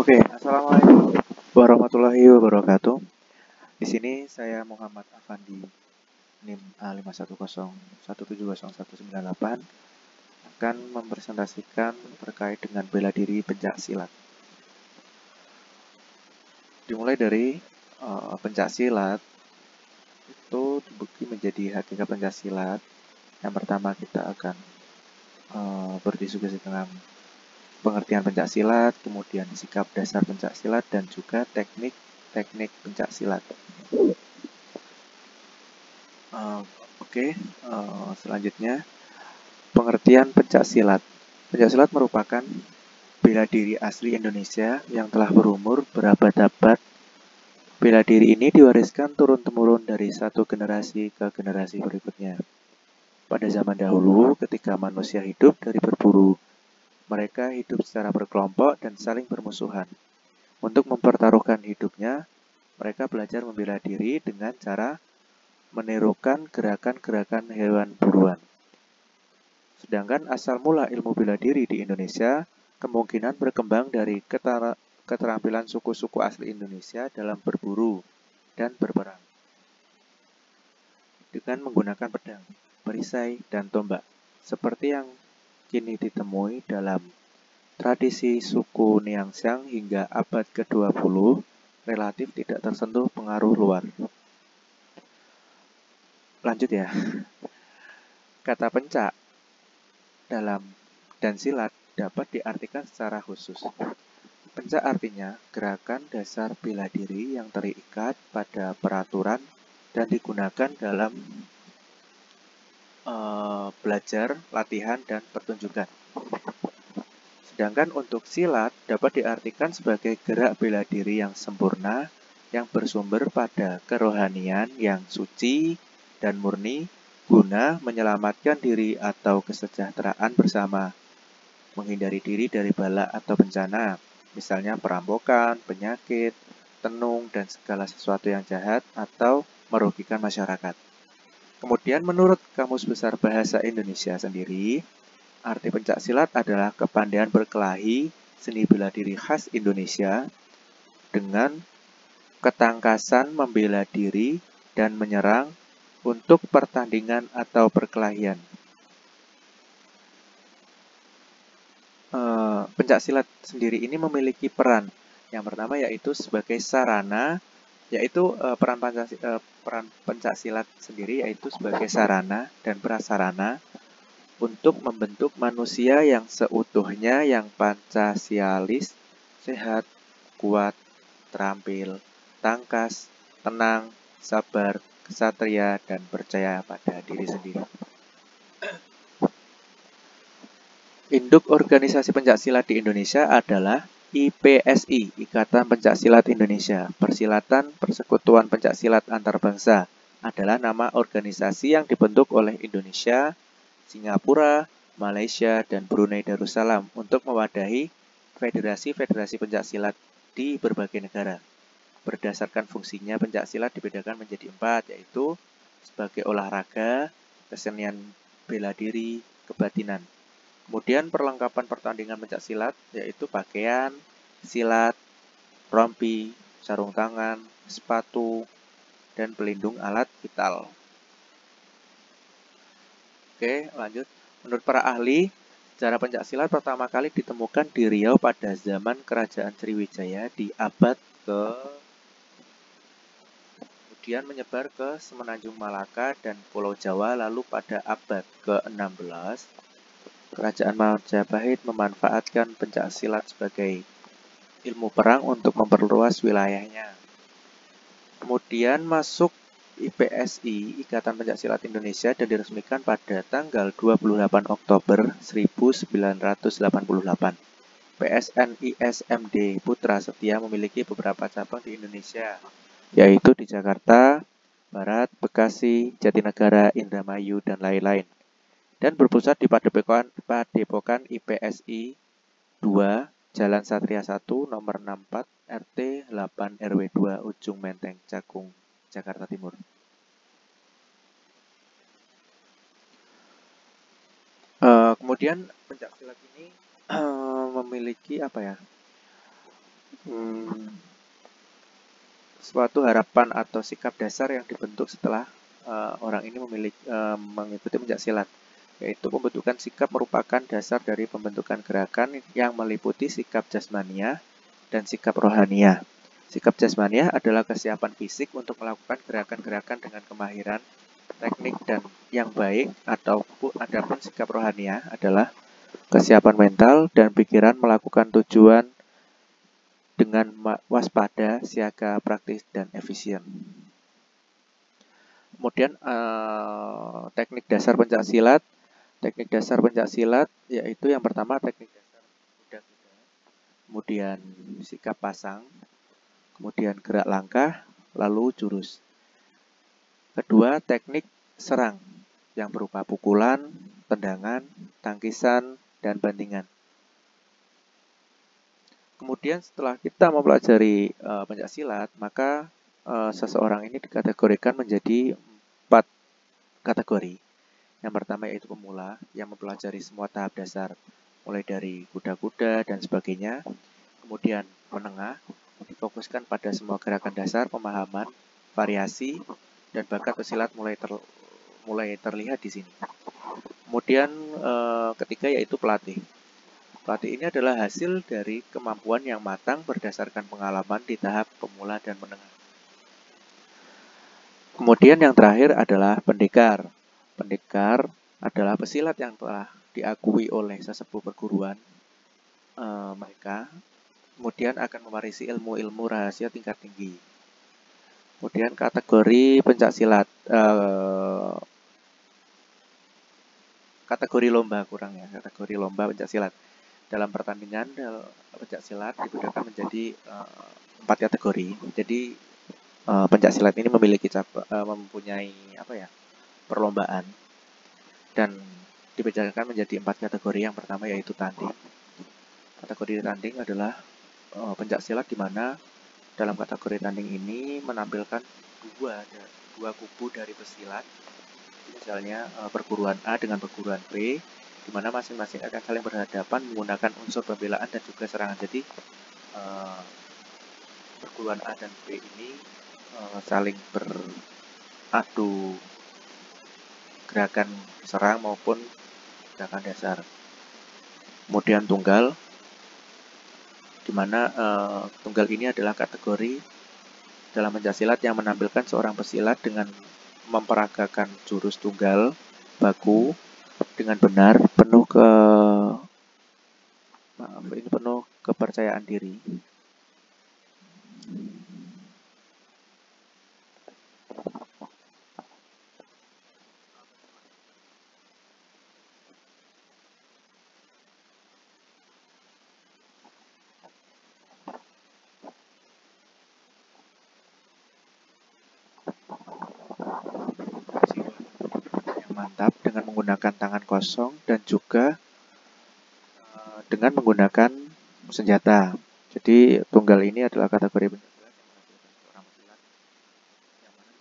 Oke, assalamualaikum warahmatullahi wabarakatuh. Di sini saya Muhammad Afandi, NIM A5101701198 akan mempresentasikan terkait dengan bela diri pencak silat. Dimulai dari pencak silat itu dibagi menjadi hakikat pencak silat. Yang pertama kita akan berdiskusi tentang pengertian pencak silat, kemudian sikap dasar pencak silat, dan juga teknik pencak silat. Selanjutnya pengertian pencak silat. Pencak silat merupakan bela diri asli Indonesia yang telah berumur berabad-abad. Bela diri ini diwariskan turun-temurun dari satu generasi ke generasi berikutnya. Pada zaman dahulu, ketika manusia hidup dari berburu, mereka hidup secara berkelompok dan saling bermusuhan. Untuk mempertaruhkan hidupnya, mereka belajar membela diri dengan cara menirukan gerakan-gerakan hewan buruan. Sedangkan asal mula ilmu bela diri di Indonesia kemungkinan berkembang dari keterampilan suku-suku asli Indonesia dalam berburu dan berperang dengan menggunakan pedang, perisai, dan tombak, seperti yang kini ditemui dalam tradisi suku Niangxiang hingga abad ke-20 relatif tidak tersentuh pengaruh luar. Lanjut ya. Kata pencak dan silat dapat diartikan secara khusus. Pencak artinya gerakan dasar bela diri yang terikat pada peraturan dan digunakan dalam belajar, latihan, dan pertunjukan. Sedangkan untuk silat dapat diartikan sebagai gerak bela diri yang sempurna yang bersumber pada kerohanian yang suci dan murni guna menyelamatkan diri atau kesejahteraan bersama, menghindari diri dari bala atau bencana, misalnya perampokan, penyakit, tenung, dan segala sesuatu yang jahat atau merugikan masyarakat. Kemudian menurut Kamus Besar Bahasa Indonesia sendiri, arti pencak silat adalah kepandaian berkelahi, seni bela diri khas Indonesia, dengan ketangkasan membela diri dan menyerang untuk pertandingan atau perkelahian. Pencak silat sendiri ini memiliki peran. Yang pertama yaitu sebagai sarana, yaitu peran pencak silat sendiri yaitu sebagai sarana dan prasarana untuk membentuk manusia yang seutuhnya, yang pancasialis, sehat, kuat, terampil, tangkas, tenang, sabar, kesatria, dan percaya pada diri sendiri. Induk organisasi pencak silat di Indonesia adalah IPSI, Ikatan Pencak Silat Indonesia. Persilatan Persekutuan Pencak Silat Antarbangsa adalah nama organisasi yang dibentuk oleh Indonesia, Singapura, Malaysia, dan Brunei Darussalam untuk mewadahi federasi-federasi pencak silat di berbagai negara. Berdasarkan fungsinya, pencak silat dibedakan menjadi 4, yaitu sebagai olahraga, kesenian bela diri, kebatinan. Kemudian perlengkapan pertandingan pencak silat, yaitu pakaian, silat, rompi, sarung tangan, sepatu, dan pelindung alat vital. Oke, lanjut. Menurut para ahli, sejarah pencak silat pertama kali ditemukan di Riau pada zaman Kerajaan Sriwijaya di abad kemudian menyebar ke Semenanjung Malaka dan Pulau Jawa, lalu pada abad ke-16, Kerajaan Majapahit memanfaatkan pencak silat sebagai ilmu perang untuk memperluas wilayahnya. Kemudian masuk IPSI, Ikatan Pencak Silat Indonesia, dan diresmikan pada tanggal 28 Oktober 1988. PSNISMD Putra Setia memiliki beberapa cabang di Indonesia, yaitu di Jakarta Barat, Bekasi, Jatinegara, Indramayu, dan lain-lain. Dan berpusat di Padepokan IPSI 2, Jalan Satria 1, nomor 64, RT 8 RW 2, Ujung Menteng, Cakung, Jakarta Timur. Kemudian pencak silat ini memiliki suatu harapan atau sikap dasar yang dibentuk setelah orang ini mengikuti pencaksilat, yaitu pembentukan sikap merupakan dasar dari pembentukan gerakan yang meliputi sikap jasmania dan sikap rohania. Sikap jasmania adalah kesiapan fisik untuk melakukan gerakan-gerakan dengan kemahiran, teknik dan yang baik, adapun sikap rohania adalah kesiapan mental dan pikiran melakukan tujuan dengan waspada, siaga, praktis, dan efisien. Kemudian teknik dasar pencaksilat. Teknik dasar pencaksilat yaitu yang pertama teknik dasar kuda-kuda, kemudian sikap pasang, kemudian gerak langkah, lalu jurus. Kedua, teknik serang yang berupa pukulan, tendangan, tangkisan, dan bantingan. Kemudian setelah kita mempelajari pencaksilat, maka seseorang ini dikategorikan menjadi 4 kategori. Yang pertama yaitu pemula yang mempelajari semua tahap dasar, mulai dari kuda-kuda dan sebagainya. Kemudian menengah, difokuskan pada semua gerakan dasar, pemahaman, variasi, dan bakat pesilat mulai terlihat di sini. Kemudian ketiga yaitu pelatih. Pelatih ini adalah hasil dari kemampuan yang matang berdasarkan pengalaman di tahap pemula dan menengah. Kemudian yang terakhir adalah pendekar. Pendekar adalah pesilat yang telah diakui oleh sesepuh perguruan mereka. Kemudian akan mewarisi ilmu-ilmu rahasia tingkat tinggi. Kemudian kategori pencaksilat. Kategori lomba kategori lomba pencaksilat. Dalam pertandingan pencaksilat digunakan menjadi 4 kategori. Jadi pencaksilat ini mempunyai perlombaan dan dibedakan menjadi 4 kategori. Yang pertama yaitu tanding. Kategori tanding adalah pencaksilat di mana dalam kategori tanding ini menampilkan dua kubu dari pesilat. Misalnya perguruan A dengan perguruan B, di mana masing-masing akan saling berhadapan menggunakan unsur pembelaan dan juga serangan. Jadi perguruan A dan B ini saling beradu gerakan serang maupun gerakan dasar. Kemudian tunggal, di mana tunggal ini adalah kategori dalam pencaksilat yang menampilkan seorang pesilat dengan memperagakan jurus tunggal baku dengan benar, penuh kepercayaan diri. Mantap dengan menggunakan tangan kosong dan juga dengan menggunakan senjata. Jadi tunggal ini adalah kategori pencaksilat yang menampilkan seorang pesilat yang mana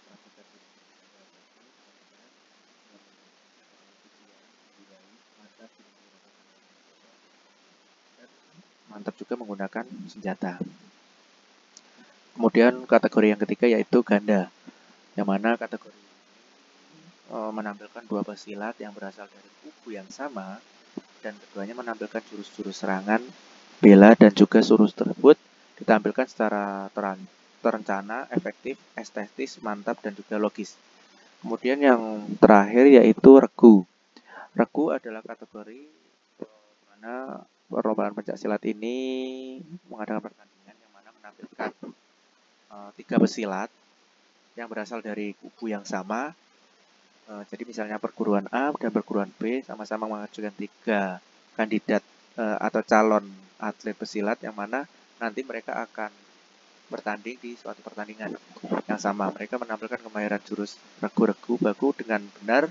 memperagakan mantap juga menggunakan senjata. Kemudian kategori yang ketiga yaitu ganda, yang mana kategori menampilkan 2 pesilat yang berasal dari kubu yang sama dan keduanya menampilkan jurus-jurus serangan, bela, dan juga jurus tersebut ditampilkan secara terencana, efektif, estetis, mantap, dan juga logis. Kemudian yang terakhir yaitu regu. Regu adalah kategori mana perlombaan pencaksilat ini mengadakan pertandingan yang mana menampilkan 3 pesilat yang berasal dari kubu yang sama. Jadi misalnya perguruan A dan perguruan B sama-sama mengajukan 3 kandidat atau calon atlet pesilat yang mana nanti mereka akan bertanding di suatu pertandingan yang sama. Mereka menampilkan kemahiran jurus regu-regu baku dengan benar,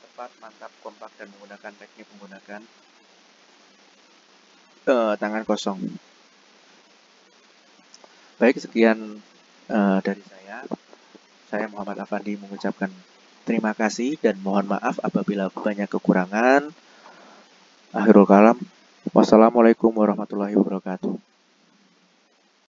tepat, mantap, kompak, dan menggunakan teknik menggunakan tangan kosong. Baik, sekian dari saya. Saya Muhammad Afandi mengucapkan terima kasih dan mohon maaf apabila banyak kekurangan. Akhirul kalam. Wassalamualaikum warahmatullahi wabarakatuh.